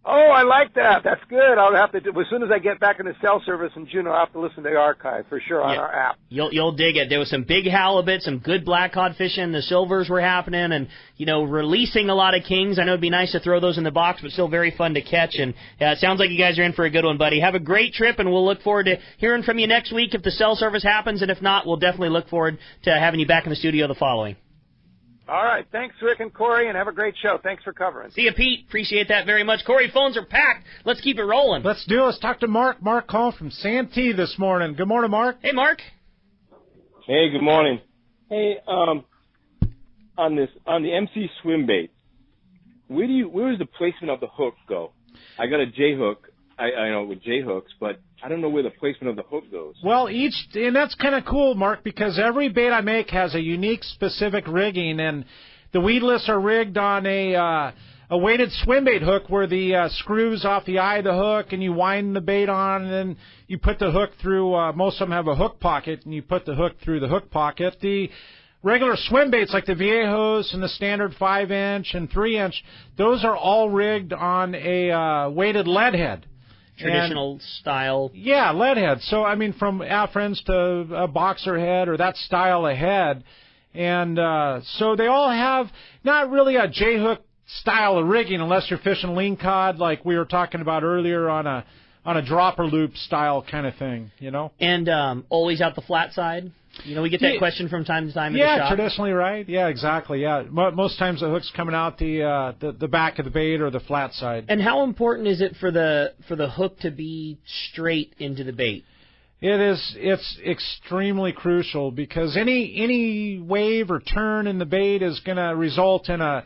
Oh, I like that. That's good. I'll have to do, as soon as I get back in the cell service in June, I'll have to listen to the archive for sure on our app. You'll dig it. There was some big halibut, some good black cod fishing. The silvers were happening, and releasing a lot of kings. I know it'd be nice to throw those in the box, but still very fun to catch. And it sounds like you guys are in for a good one, buddy. Have a great trip, and we'll look forward to hearing from you next week if the cell service happens, and if not, we'll definitely look forward to having you back in the studio the following. All right. Thanks, Rick and Corey, and have a great show. Thanks for covering. See you, Pete. Appreciate that very much. Corey, phones are packed. Let's keep it rolling. Let's do it. Let's talk to Mark. Mark called from Santee this morning. Good morning, Mark. Hey, Mark. Hey, good morning. Hey, on the MC swim bait, where does the placement of the hook go? I got a J hook. I know with J hooks, but I don't know where the placement of the hook goes. Well, and that's kind of cool, Mark, because every bait I make has a unique, specific rigging, and the weedless are rigged on a weighted swim bait hook where the screws off the eye of the hook, and you wind the bait on, and then you put the hook through. Most of them have a hook pocket, and you put the hook through the hook pocket. The regular swim baits like the Viejos and the standard 5-inch and 3-inch, those are all rigged on a weighted lead head. Traditional style. Yeah, lead head. So, I mean, from Afrins to a boxer head or that style of head. And so they all have not really a J-hook style of rigging unless you're fishing lean cod like we were talking about earlier on a dropper loop style kind of thing, And always out the flat side. We get that question from time to time in the shop. Yeah, traditionally, right? Yeah, exactly. Yeah, most times the hook's coming out the back of the bait or the flat side. And how important is it for the hook to be straight into the bait? It is. It's extremely crucial because any wave or turn in the bait is going to result in a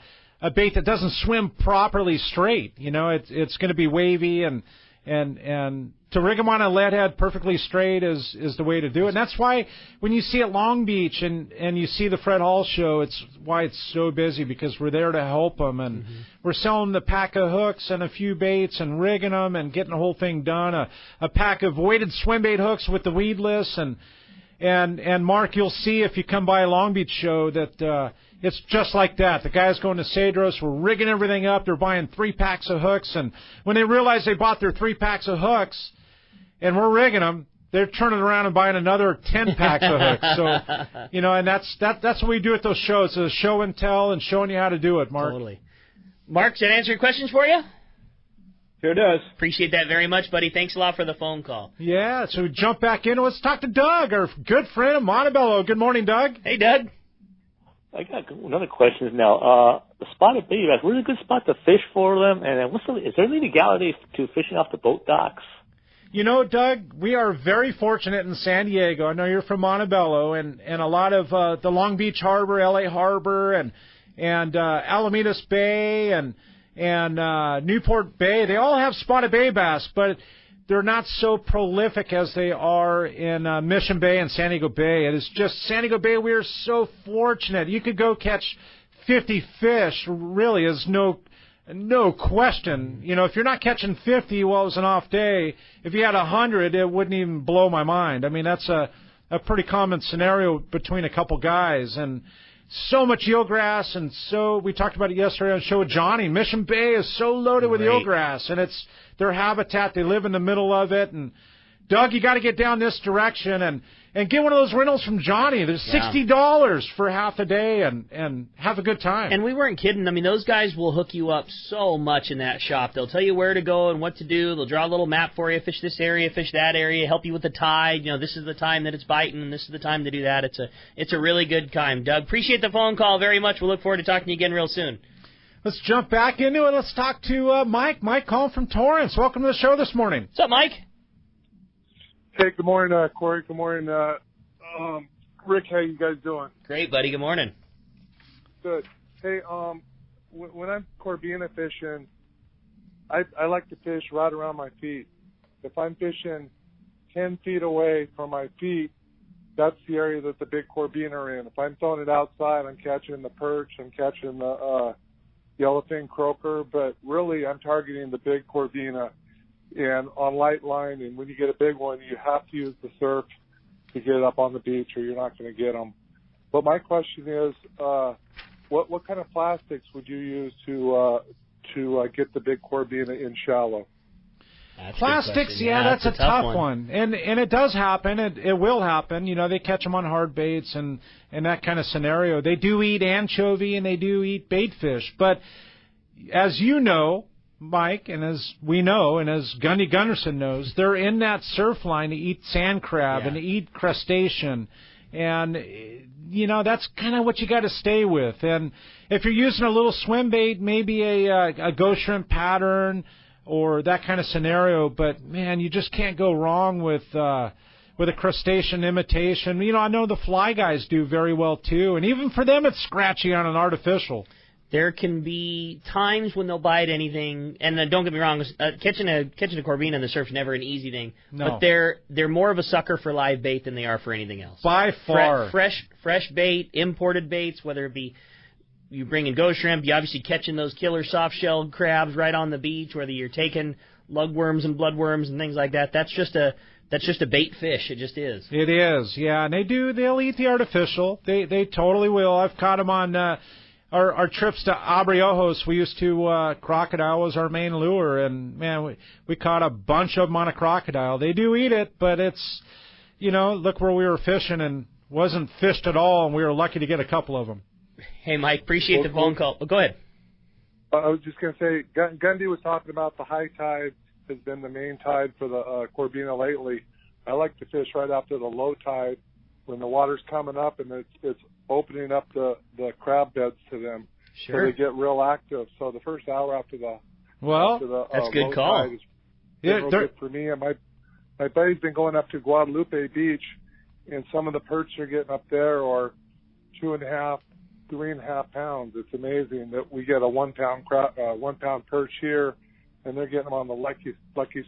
bait that doesn't swim properly straight. It's going to be wavy and to rig them on a lead head perfectly straight is the way to do it. And that's why when you see at Long Beach and you see the Fred Hall show, it's why it's so busy, because we're there to help them. And we're selling the pack of hooks and a few baits and rigging them and getting the whole thing done. A pack of weighted swim bait hooks with the weedless. And Mark, you'll see if you come by a Long Beach show that it's just like that. The guys going to Cedros, we're rigging everything up. They're buying 3 packs of hooks. And when they realize they bought their 3 packs of hooks, and we're rigging them, they're turning around and buying another 10 packs of hooks. So, and that's what we do at those shows. It's a show and tell and showing you how to do it, Mark. Totally. Mark, does that answer your questions for you? Sure does. Appreciate that very much, buddy. Thanks a lot for the phone call. Yeah, so we jump back in. Let's talk to Doug, our good friend of Montebello. Good morning, Doug. Hey, Doug. I got another question now. The spotted bait, where's a good spot to fish for them? And is there any legality to fishing off the boat docks? Doug, we are very fortunate in San Diego. I know you're from Montebello, and a lot of the Long Beach Harbor, L.A. Harbor, and Alamitos Bay, and Newport Bay. They all have spotted bay bass, but they're not so prolific as they are in Mission Bay and San Diego Bay. It is just San Diego Bay. We are so fortunate. You could go catch 50 fish. Really, is no question. If you're not catching 50, well, it was an off day. If you had 100, it wouldn't even blow my mind. I mean, that's a pretty common scenario between a couple guys. And so much eelgrass, and so we talked about it yesterday on the show with Johnny. Mission Bay is so loaded with eelgrass, and it's their habitat. They live in the middle of it. And Doug, you got to get down this direction and get one of those rentals from Johnny. There's $60 for half a day and have a good time. And we weren't kidding. I mean, those guys will hook you up so much in that shop. They'll tell you where to go and what to do. They'll draw a little map for you, fish this area, fish that area, help you with the tide. This is the time that it's biting, and this is the time to do that. It's a really good time. Doug, appreciate the phone call very much. We'll look forward to talking to you again real soon. Let's jump back into it. Let's talk to Mike. Mike calling from Torrance. Welcome to the show this morning. What's up, Mike? Hey, good morning, Corey. Good morning. Rick, how you guys doing? Great, buddy. Good morning. Good. Hey, when I'm Corbina fishing, I like to fish right around my feet. If I'm fishing 10 feet away from my feet, that's the area that the big Corbina are in. If I'm throwing it outside, I'm catching the perch, I'm catching the yellowfin croaker, but really I'm targeting the big Corbina and on light line. And when you get a big one, you have to use the surf to get it up on the beach, or you're not going to get them. But my question is, what kind of plastics would you use to get the big Corbina in shallow? Plastics, that's a tough one. And it does happen. It will happen. You know, they catch them on hard baits and that kind of scenario. They do eat anchovy and they do eat bait fish. But as you know, Mike, and as we know, and as Gundy Gunderson knows, they're in that surf line to eat sand crab and to eat crustacean. And, you know, that's kind of what you got to stay with. And if you're using a little swim bait, maybe a ghost shrimp pattern or that kind of scenario, but man, you just can't go wrong with a crustacean imitation. You know, I know the fly guys do very well too, and even for them, it's scratchy on an artificial. There can be times when they'll bite anything, and don't get me wrong, catching a Corbina in the surf is never an easy thing. No. But they're more of a sucker for live bait than they are for anything else. By far, fresh bait, imported baits, whether it be you bring in ghost shrimp, you obviously catching those killer soft-shelled crabs right on the beach, whether you're taking lugworms and bloodworms and things like that. That's just a bait fish. It just is. It is, yeah. And they'll eat the artificial. They totally will. I've caught them on our trips to Abriojos. We used to crocodile was our main lure, and man, we caught a bunch of them on a crocodile. They do eat it, but it's, you know, look where we were fishing and wasn't fished at all, and we were lucky to get a couple of them. Hey, Mike, appreciate the phone call. Go ahead. I was just going to say, Gundy was talking about the high tide has been the main tide for the Corbina lately. I like to fish right after the low tide when the water's coming up and it's opening up the crab beds to them. Sure. So they get real active. So the first hour after the that's a good low call. tide is real good for me. And my buddy's been going up to Guadalupe Beach, and some of the perch are getting up there or 2.5, 3.5 pounds. It's amazing that we get a 1 pound 1 pound perch here, and they're getting them on the lucky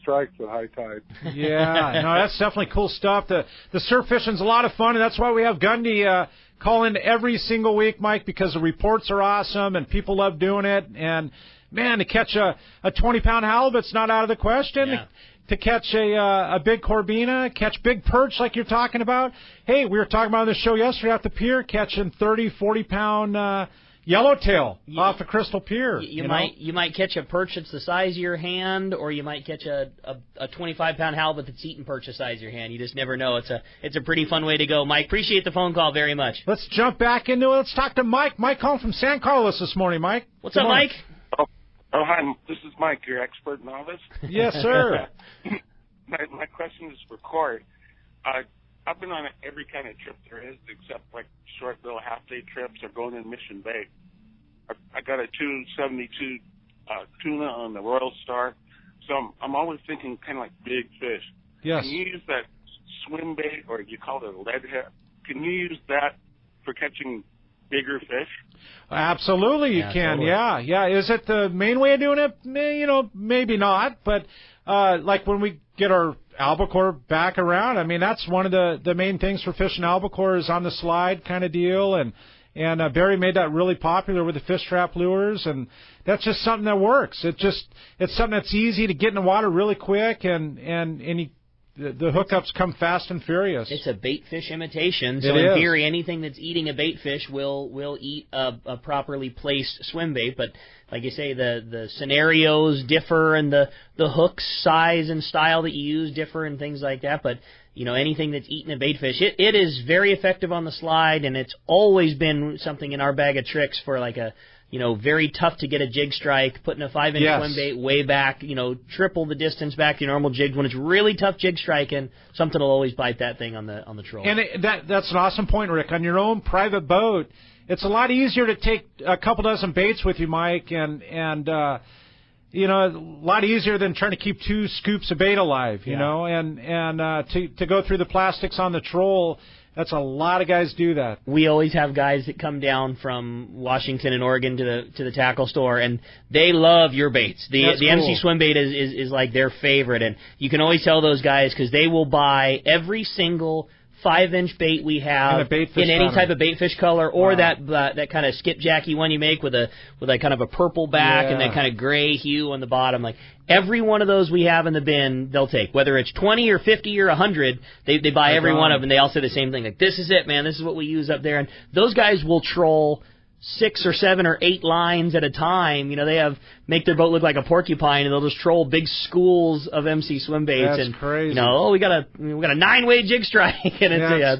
strikes at high tide. Yeah, no, that's definitely cool stuff. The surf fishing's a lot of fun, and that's why we have Gundy call in every single week, Mike, because the reports are awesome and people love doing it. And man, to catch a 20-pound halibut's not out of the question. Yeah. To catch a big Corbina, catch big perch like you're talking about. Hey, we were talking about on the show yesterday at the pier, catching 30, 40-pound yellowtail off of Crystal Pier. You might catch a perch that's the size of your hand, or you might catch a 25-pound halibut that's eating perch the size of your hand. You just never know. It's a pretty fun way to go. Mike, appreciate the phone call very much. Let's jump back into it. Let's talk to Mike. Mike calling from San Carlos this morning, Mike. What's up, Mike? Oh, hi. This is Mike, your expert novice. Yes, sir. My question is for Court. I've been on every kind of trip there is, except like short little half-day trips or going in Mission Bay. I got a 272 tuna on the Royal Star, so I'm always thinking kind of like big fish. Yes. Can you use that swim bait, or you call it a lead head? Can you use that for catching bigger fish? Absolutely, you can. Totally. Yeah. Is it the main way of doing it? You know, maybe not. But like when we get our albacore back around, I mean, that's one of the main things for fishing albacore is on the slide kind of deal. And Barry made that really popular with the fish trap lures, and that's just something that works. It's something that's easy to get in the water really quick, and the hookups come fast and furious. It's a bait fish imitation, so in theory, anything that's eating a bait fish will eat a properly placed swim bait. But like you say, the scenarios differ, and the hook size and style that you use differ, and things like that. But you know, anything that's eating a bait fish, it is very effective on the slide, and it's always been something in our bag of tricks for like a, you know, very tough to get a jig strike, putting a 5-inch swim bait way back, you know, triple the distance back to your normal jigs. When it's really tough jig striking, something will always bite that thing on the troll. And that's an awesome point, Rick. On your own private boat, it's a lot easier to take a couple dozen baits with you, Mike, and you know, a lot easier than trying to keep 2 scoops of bait alive, you know, and to go through the plastics on the troll. That's a lot of guys do that. We always have guys that come down from Washington and Oregon to the tackle store, and they love your baits. The cool. MC swim bait is like their favorite, and you can always tell those guys because they will buy every single 5-inch bait we have in any type of bait fish color, or that kind of skipjacky one you make with a kind of a purple back and that kind of gray hue on the bottom. Like every one of those we have in the bin, they'll take. Whether it's 20 or 50 or 100, they buy every one of them. And they all say the same thing. Like, this is it, man. This is what we use up there. And those guys will troll 6 or 7 or 8 lines at a time. You know, they make their boat look like a porcupine, and they'll just troll big schools of MC swim baits. That's crazy. You know, we got a 9-way jig strike, and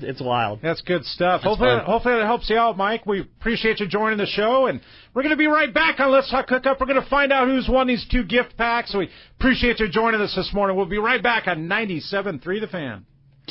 it's wild. That's good stuff. Hopefully that helps you out, Mike. We appreciate you joining the show, and we're going to be right back on Let's Talk Hookup. We're going to find out who's won these 2 gift packs. So we appreciate you joining us this morning. We'll be right back on 97.3 The Fan.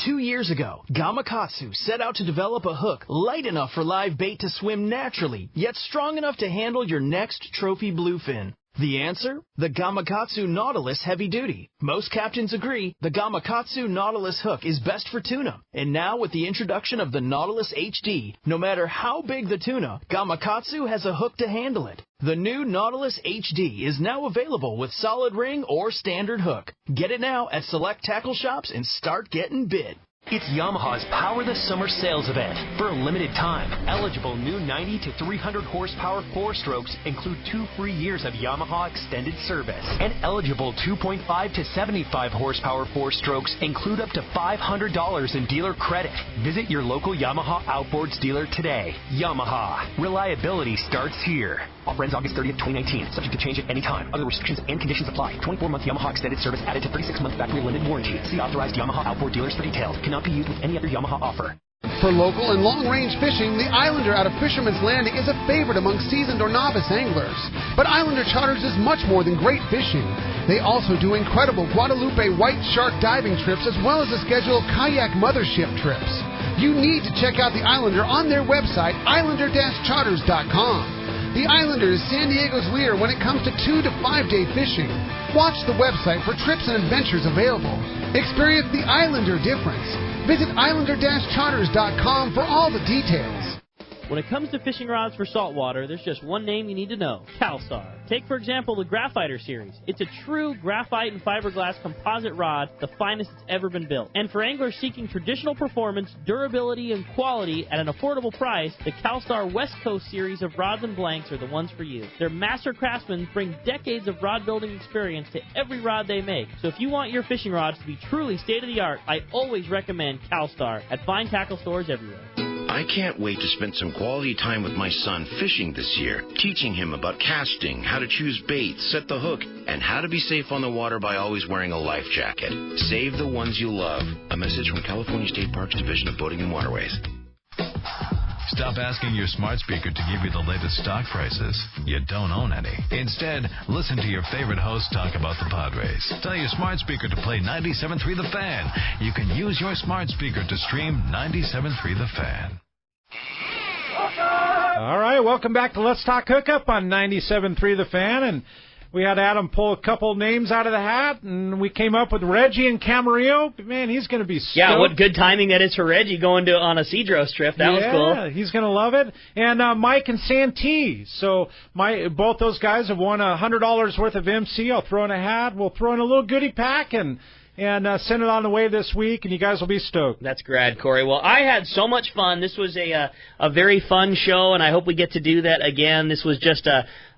2 years ago, Gamakatsu set out to develop a hook light enough for live bait to swim naturally, yet strong enough to handle your next trophy bluefin. The answer? The Gamakatsu Nautilus Heavy Duty. Most captains agree the Gamakatsu Nautilus hook is best for tuna. And now with the introduction of the Nautilus HD, no matter how big the tuna, Gamakatsu has a hook to handle it. The new Nautilus HD is now available with solid ring or standard hook. Get it now at select tackle shops and start getting bit. It's Yamaha's Power the Summer sales event. For a limited time, eligible new 90 to 300 horsepower 4-strokes include 2 free years of Yamaha extended service. And eligible 2.5 to 75 horsepower 4-strokes include up to $500 in dealer credit. Visit your local Yamaha Outboards dealer today. Yamaha. Reliability starts here. Offer ends August 30th, 2019. Subject to change at any time. Other restrictions and conditions apply. 24-month Yamaha extended service added to 36-month factory limited warranty. See authorized Yamaha Outboard dealers for details. Cannot be used with any other Yamaha offer. For local and long-range fishing, the Islander out of Fisherman's Landing is a favorite among seasoned or novice anglers. But Islander Charters is much more than great fishing. They also do incredible Guadalupe white shark diving trips as well as a schedule of kayak mothership trips. You need to check out the Islander on their website, islander-charters.com. The Islander is San Diego's leader when it comes to 2 to 5-day fishing. Watch the website for trips and adventures available. Experience the Islander difference. Visit islander-charters.com for all the details. When it comes to fishing rods for saltwater, there's just one name you need to know: CalStar. Take, for example, the Graphiter series. It's a true graphite and fiberglass composite rod, the finest it's ever been built. And for anglers seeking traditional performance, durability, and quality at an affordable price, the CalStar West Coast series of rods and blanks are the ones for you. Their master craftsmen bring decades of rod building experience to every rod they make. So if you want your fishing rods to be truly state-of-the-art, I always recommend CalStar at fine tackle stores everywhere. I can't wait to spend some quality time with my son fishing this year, teaching him about casting, how to choose baits, set the hook, and how to be safe on the water by always wearing a life jacket. Save the ones you love. A message from California State Parks Division of Boating and Waterways. Stop asking your smart speaker to give you the latest stock prices. You don't own any. Instead, listen to your favorite host talk about the Padres. Tell your smart speaker to play 97.3 The Fan. You can use your smart speaker to stream 97.3 The Fan. All right, welcome back to Let's Talk Hookup on 97.3 The Fan, and we had Adam pull a couple names out of the hat, and we came up with Reggie and Camarillo. Man, he's going to be stoked. Yeah, what good timing that is for Reggie going on a Cedros trip. That was cool. Yeah, he's going to love it. And Mike and Santee. So both those guys have won $100 worth of MC. I'll throw in a hat. We'll throw in a little goodie pack and send it on the way this week, and you guys will be stoked. That's great, Corey. Well, I had so much fun. This was a very fun show, and I hope we get to do that again. This was just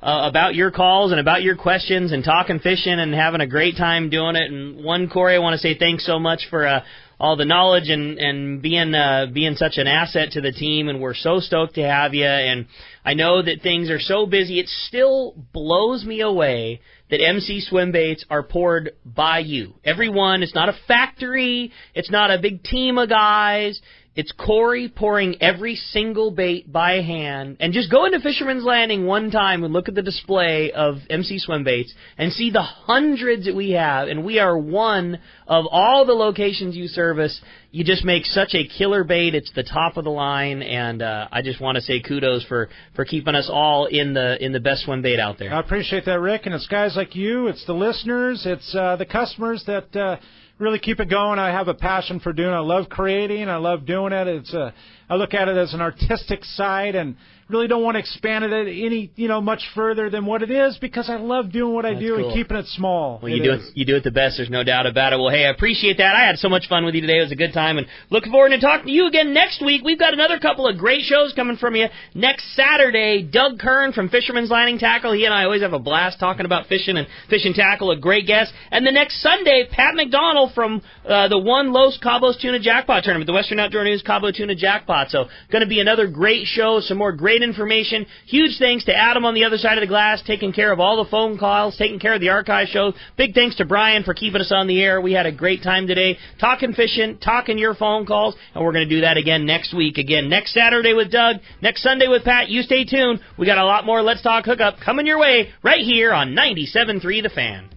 about your calls and about your questions and talking fishing and having a great time doing it. And Corey, I want to say thanks so much for all the knowledge and being such an asset to the team, and we're so stoked to have you. And I know that things are so busy. It still blows me away that MC swim baits are poured by you. Everyone. It's not a factory. It's not a big team of guys. It's Corey pouring every single bait by hand. And just go into Fisherman's Landing one time and look at the display of MC swim baits and see the hundreds that we have. And we are one of all the locations you service. You just make such a killer bait. It's the top of the line. And I just want to say kudos for keeping us all in the best swim bait out there. I appreciate that, Rick. And it's guys like you. It's the listeners. It's the customers that really keep it going. I have a passion for doing it. I love creating. I love doing it. I look at it as an artistic side and really don't want to expand it any, much further than what it is because I love doing what I do and keeping it small. Well, you do it the best. There's no doubt about it. Well, hey, I appreciate that. I had so much fun with you today. It was a good time, and looking forward to talking to you again next week. We've got another couple of great shows coming from you. Next Saturday, Doug Kern from Fisherman's Landing Tackle. He and I always have a blast talking about fishing and fishing tackle, a great guest. And the next Sunday, Pat McDonald from the One Los Cabos Tuna Jackpot Tournament, the Western Outdoor News Cabo Tuna Jackpot. So going to be another great show, some more great information. Huge thanks to Adam on the other side of the glass, taking care of all the phone calls, taking care of the archive show. Big thanks to Brian for keeping us on the air. We had a great time today talking fishing, talking your phone calls, and we're going to do that again next week. Again, next Saturday with Doug, next Sunday with Pat. You stay tuned. We got a lot more Let's Talk Hookup coming your way right here on 97.3 The Fan.